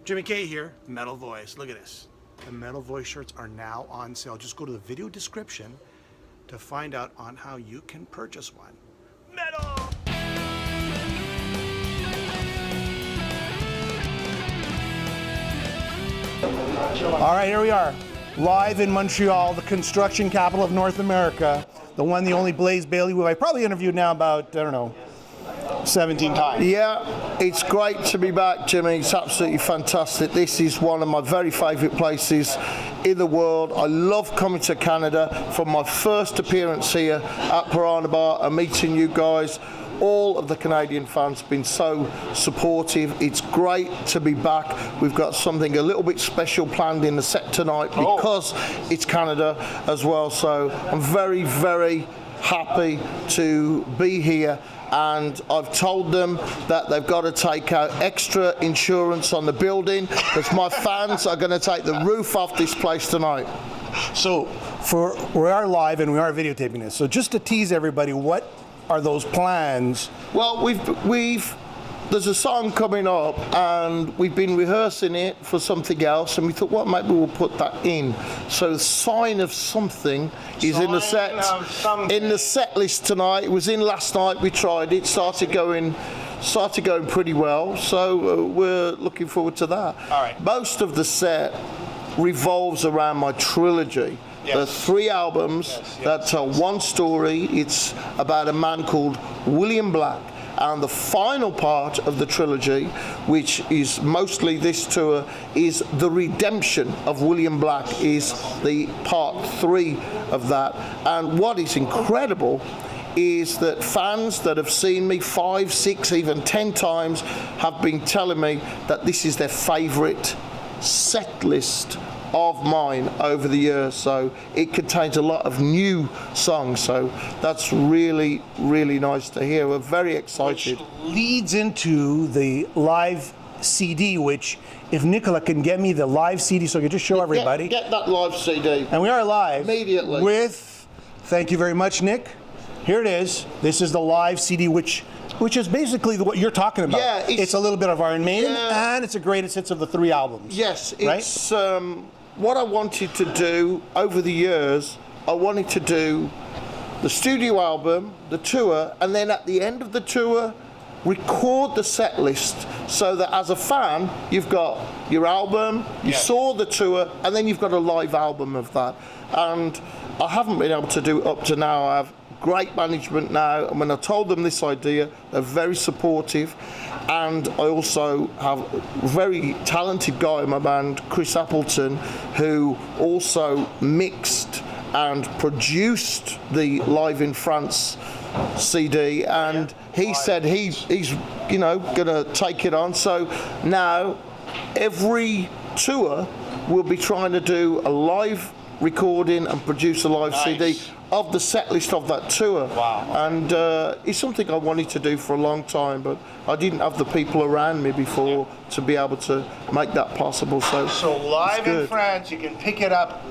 Jimmy K here, Metal Voice. Look at this. The Metal Voice shirts are now on sale. Just go to the video description to find out on how you can purchase one. Metal! All right, here we are, live in Montreal, the construction capital of North America. The one, the only Blaze Bailey, who I probably interviewed now about, I don't know, 17 times. Yeah, it's great to be back, Jimmy. It's absolutely fantastic. This is one of my very favourite places in the world. I love coming to Canada. From my first appearance here at Piranha Bar and meeting you guys, all of the Canadian fans have been so supportive. It's great to be back. We've got something a little bit special planned in the set tonight because it's Canada as well. So I'm very, very happy to be here. And I've told them that they've got to take out extra insurance on the building because my fans are going to take the roof off this place tonight. So we are live and we are videotaping this. So just to tease everybody, what are those plans? Well, there's a song coming up and we've been rehearsing it for something else and we thought, well, maybe we'll put that in. So Sign of Something is in the set list tonight. It was in last night, we tried it, started going pretty well, so we're looking forward to that. All right. Most of the set revolves around my trilogy. Yes. There are 3 albums that tell one story. It's about a man called William Black. And the final part of the trilogy, which is mostly this tour, is the redemption of William Black, is the part 3 of that. And what is incredible is that fans that have seen me 5, 6, even 10 times have been telling me that this is their favourite set list of mine over the years. So it contains a lot of new songs, so that's really, really nice to hear. We're very excited. Which leads into the live CD, which if Nicola can get me the live CD so I can just show everybody. Get that live CD. And we are live immediately with, thank you very much, Nick. Here it is. This is the live CD, which is basically what you're talking about. Yeah, it's a little bit of Iron Maiden, and it's a greatest hits of the 3 albums. Yes, it's right? What I wanted to do over the years. I wanted to do the studio album, the tour, and then at the end of the tour, record the set list so that as a fan, you've got your album, you saw the tour, and then you've got a live album of that. And I haven't been able to do it up to now. I have great management now, and when I told them this idea, they're very supportive. And I also have a very talented guy in my band, Chris Appleton, who also mixed and produced the Live in France CD, and he said he's gonna take it on. So now every tour we'll be trying to do a live recording and produce a live CD of the set list of that tour. Wow. And it's something I wanted to do for a long time, but I didn't have the people around me before to be able to make that possible. So live in France, you can pick it up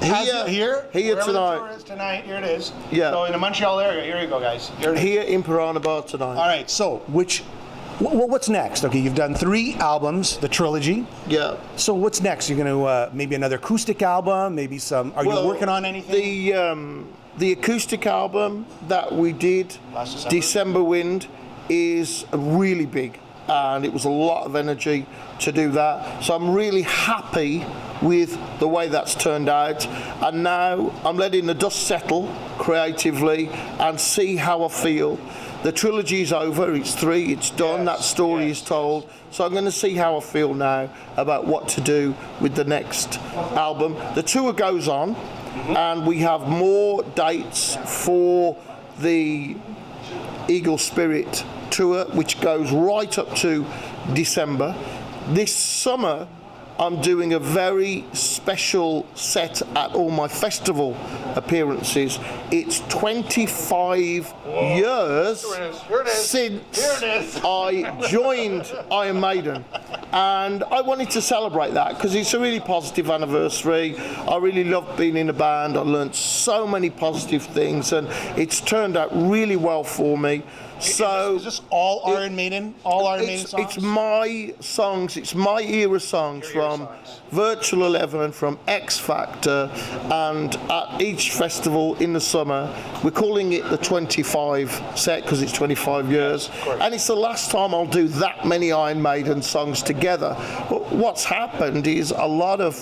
here tonight. The tour is tonight. Here it is. Yeah. So in the Montreal area, here you go, guys. Here in Piranha Bar tonight. All right. So what's next? Okay, you've done 3 albums, the trilogy. Yeah. So what's next? You're going to maybe another acoustic album, maybe some. Are you working on anything? The acoustic album that we did, Last December Wind, is really big, and it was a lot of energy to do that. So I'm really happy with the way that's turned out, and now I'm letting the dust settle creatively and see how I feel. The trilogy's over, it's 3, it's done, that story is told. So I'm going to see how I feel now about what to do with the next album. The tour goes on, and we have more dates for the Eagle Spirit tour, which goes right up to December. This summer, I'm doing a very special set at all my festival appearances. It's 25 years since I joined Iron Maiden. And I wanted to celebrate that because it's a really positive anniversary. I really loved being in a band. I learned so many positive things, and it's turned out really well for me. So is this all Iron Maiden? All Iron Maiden songs? It's my songs. It's my era songs from Virtual 11, from X Factor, and at each festival in the summer, we're calling it the 25 set because it's 25 years, and it's the last time I'll do that many Iron Maiden songs together. But what's happened is a lot of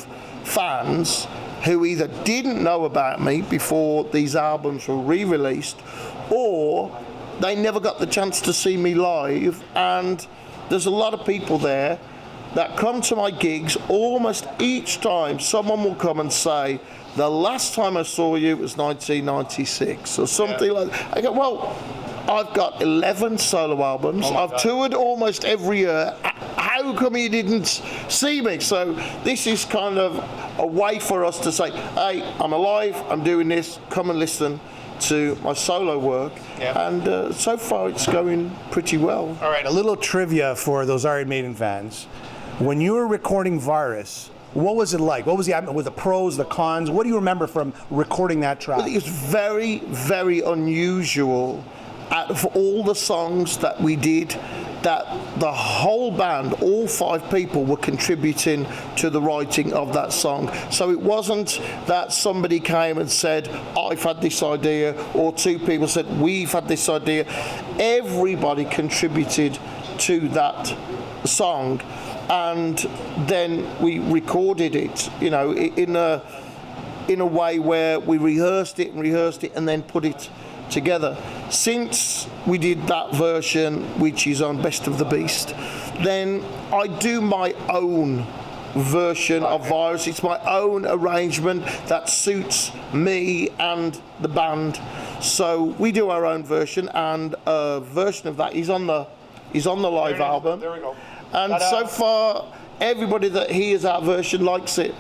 fans who either didn't know about me before these albums were re-released, or they never got the chance to see me live, and there's a lot of people there that come to my gigs almost each time. Someone will come and say, the last time I saw you was 1996 or something like that. I go, well, I've got 11 solo albums. I've toured almost every year. How come you didn't see me? So this is kind of a way for us to say, hey, I'm alive, I'm doing this, come and listen to my solo work. And so far it's going pretty well. All right, a little trivia for those Iron Maiden fans. When you were recording Virus, what was it like? What was the pros, the cons? What do you remember from recording that track? Well, it was very, very unusual. For all the songs that we did, that the whole band, all 5 people, were contributing to the writing of that song. So it wasn't that somebody came and said, I've had this idea, or 2 people said, we've had this idea. Everybody contributed to that song, and then we recorded it, you know, in a way where we rehearsed it and then put it together. Since we did that version, which is on Best of the Beast, then I do my own version of Virus. It's my own arrangement that suits me and the band. So we do our own version, and a version of that is on the live album. There we go. And so far, everybody that hears our version likes it.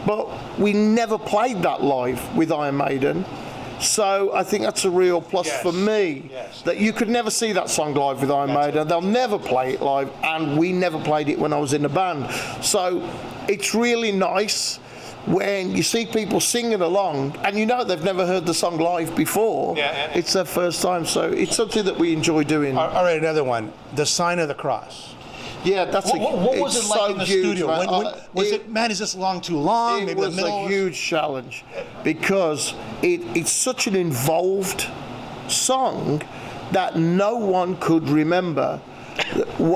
But we never played that live with Iron Maiden. So I think that's a real plus for me, that you could never see that song live with Iron Maiden. They'll never play it live, and we never played it when I was in the band. So it's really nice when you see people singing along and you know they've never heard the song live before. It's their first time, so it's something that we enjoy doing. All right, another one, The Sign of the Cross. Yeah, that's what was it like so in the huge, studio? Man, is this long too long? It was a huge challenge because it's such an involved song that no one could remember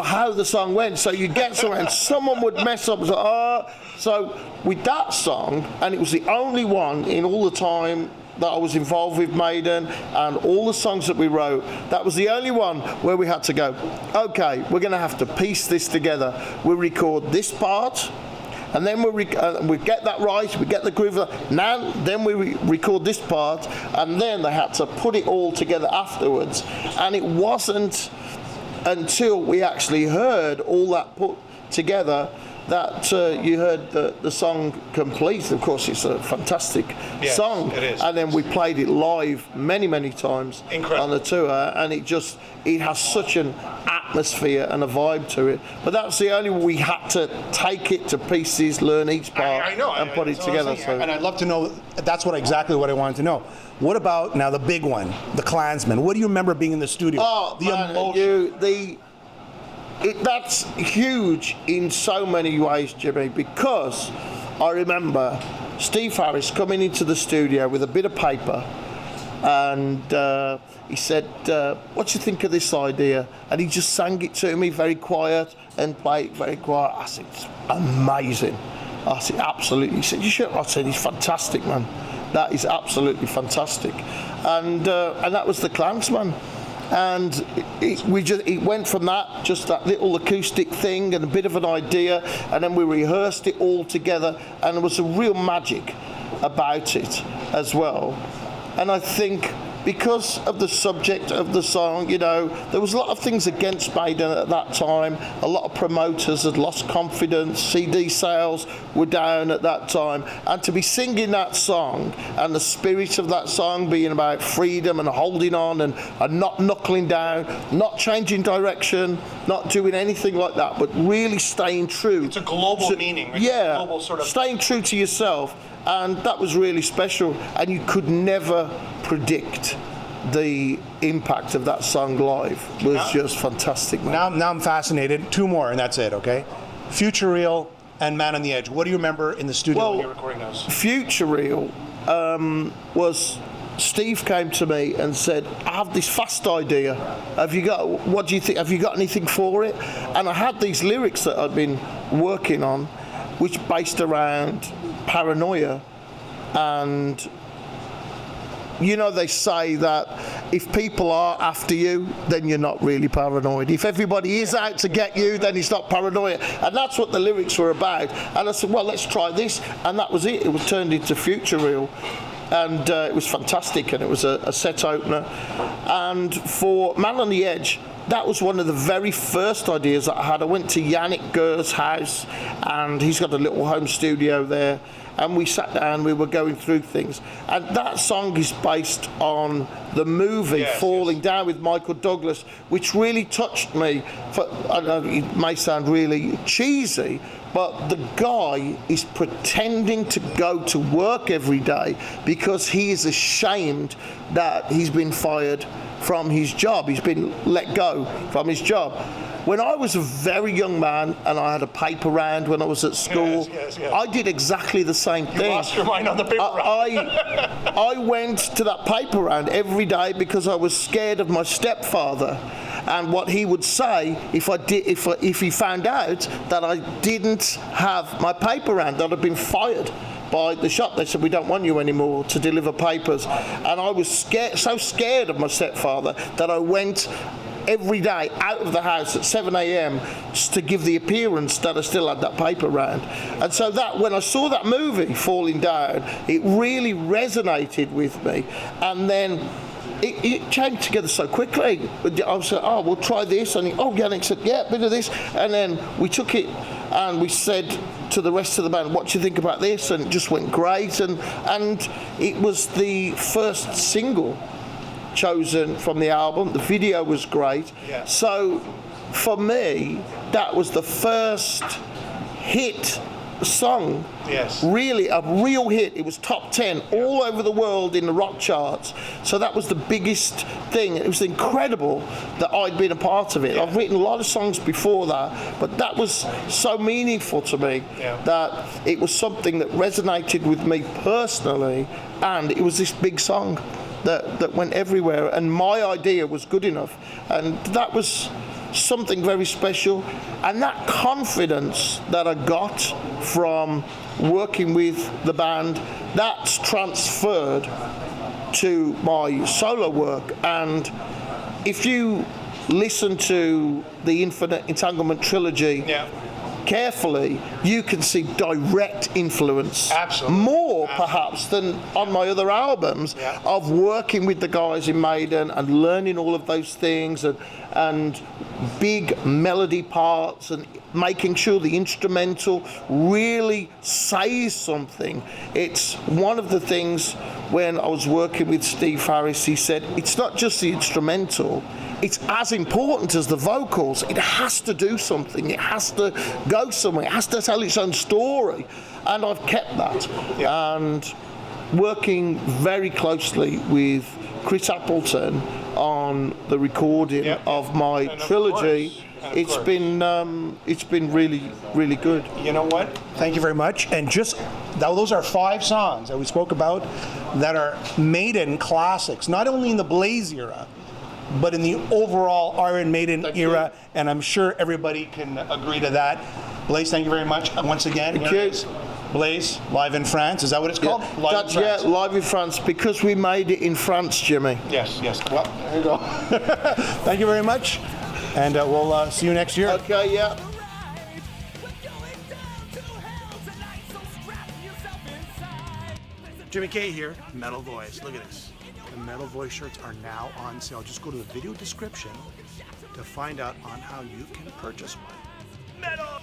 how the song went. So you get somewhere and someone would mess up and say, so with that song, and it was the only one in all the time that I was involved with Maiden and all the songs that we wrote, that was the only one where we had to go, okay, we're going to have to piece this together. We record this part, and then we get that right, we get the groove. Now, then we record this part, and then they had to put it all together afterwards. And it wasn't until we actually heard all that put together that you heard the song complete. Of course, it's a fantastic song. It is. And then we played it live many, many times on the tour, and it has such an atmosphere and a vibe to it. But that's the only way. We had to take it to pieces, learn each part, and put it together. So. And I'd love to know, that's exactly what I wanted to know. What about, now, the big one, The Klansman? What do you remember being in the studio? Oh, that's huge in so many ways, Jimmy, because I remember Steve Harris coming into the studio with a bit of paper, and he said, what do you think of this idea? And he just sang it to me very quiet and played it very quiet. I said, it's amazing. I said, absolutely. He said, you should. I said, he's fantastic, man. That is absolutely fantastic. And that was The Klansman. And it went from that, just that little acoustic thing and a bit of an idea, and then we rehearsed it all together, and there was a real magic about it as well. And I think because of the subject of the song, you know, there was a lot of things against Maiden at that time. A lot of promoters had lost confidence. CD sales were down at that time. And to be singing that song, and the spirit of that song being about freedom and holding on and not knuckling down, not changing direction, not doing anything like that, but really staying true. It's a global meaning. Right? Yeah, global sort of staying true to yourself. And that was really special, and you could never predict the impact of that song live was just fantastic, man. Now I'm fascinated. Two more, and that's it. Okay, Future Real and Man on the Edge. What do you remember in the studio when you were recording those? Future Real was. Steve came to me and said, I have this fast idea. What do you think? Have you got anything for it? And I had these lyrics that I'd been working on, which based around paranoia. And, you know, they say that if people are after you, then you're not really paranoid. If everybody is out to get you, then it's not paranoia. And that's what the lyrics were about. And I said, well, let's try this. And that was it. It was turned into Future Real. And it was fantastic, and it was a set opener. And for Man on the Edge, that was one of the very first ideas that I had. I went to Yannick Gur's house, and he's got a little home studio there, and we sat down, we were going through things. And that song is based on the movie Falling Down with Michael Douglas, which really touched me. I know it may sound really cheesy, but the guy is pretending to go to work every day because he is ashamed that he's been fired from his job. He's been let go from his job. When I was a very young man and I had a paper round when I was at school, I did exactly the same thing. You lost your mind on the paper round. I went to that paper round every day because I was scared of my stepfather and what he would say if he found out that I didn't have my paper round, that I'd been fired by the shop. They said, we don't want you anymore to deliver papers. And I was so scared of my stepfather that I went every day out of the house at 7 a.m. to give the appearance that I still had that paper round. And so that when I saw that movie Falling Down, it really resonated with me. And then it came together so quickly. I said, oh, we'll try this. And Yannick said, yeah, a bit of this. And then we took it and we said to the rest of the band, what do you think about this? And it just went great. And it was the first single chosen from the album. The video was great. Yeah. So for me, that was the first hit song. Yes. Really a real hit. It was top 10 all over the world in the rock charts. So that was the biggest thing. It was incredible that I'd been a part of it. I've written a lot of songs before that, but that was so meaningful to me that it was something that resonated with me personally, and it was this big song that went everywhere, and my idea was good enough, and that was something very special. And that confidence that I got from working with the band, that's transferred to my solo work. And if you listen to the Infinite Entanglement trilogy carefully, you can see direct influence, more perhaps than on my other albums, of working with the guys in Maiden and learning all of those things, and big melody parts, and making sure the instrumental really says something. It's one of the things when I was working with Steve Harris, he said, it's not just the instrumental, it's as important as the vocals. It has to do something. It has to go somewhere. It has to tell its own story. And I've kept that. And working very closely with Chris Appleton on the recording of my trilogy, it's been really, really good. You know what? Thank you very much. And just those are 5 songs that we spoke about that are Maiden classics, not only in the Blaze era, but in the overall Iron Maiden era, and I'm sure everybody can agree to that. Blaze, thank you very much once again. Thank you. Blaze, live in France, is that what it's called? Live in France. Yeah, live in France, because we made it in France, Jimmy. Yes. Well, there you go. Thank you very much, and we'll see you next year. Okay, yeah. Jimmy K here, Metal Voice. Look at this. The Metal Voice shirts are now on sale. Just go to the video description to find out on how you can purchase one. Metal!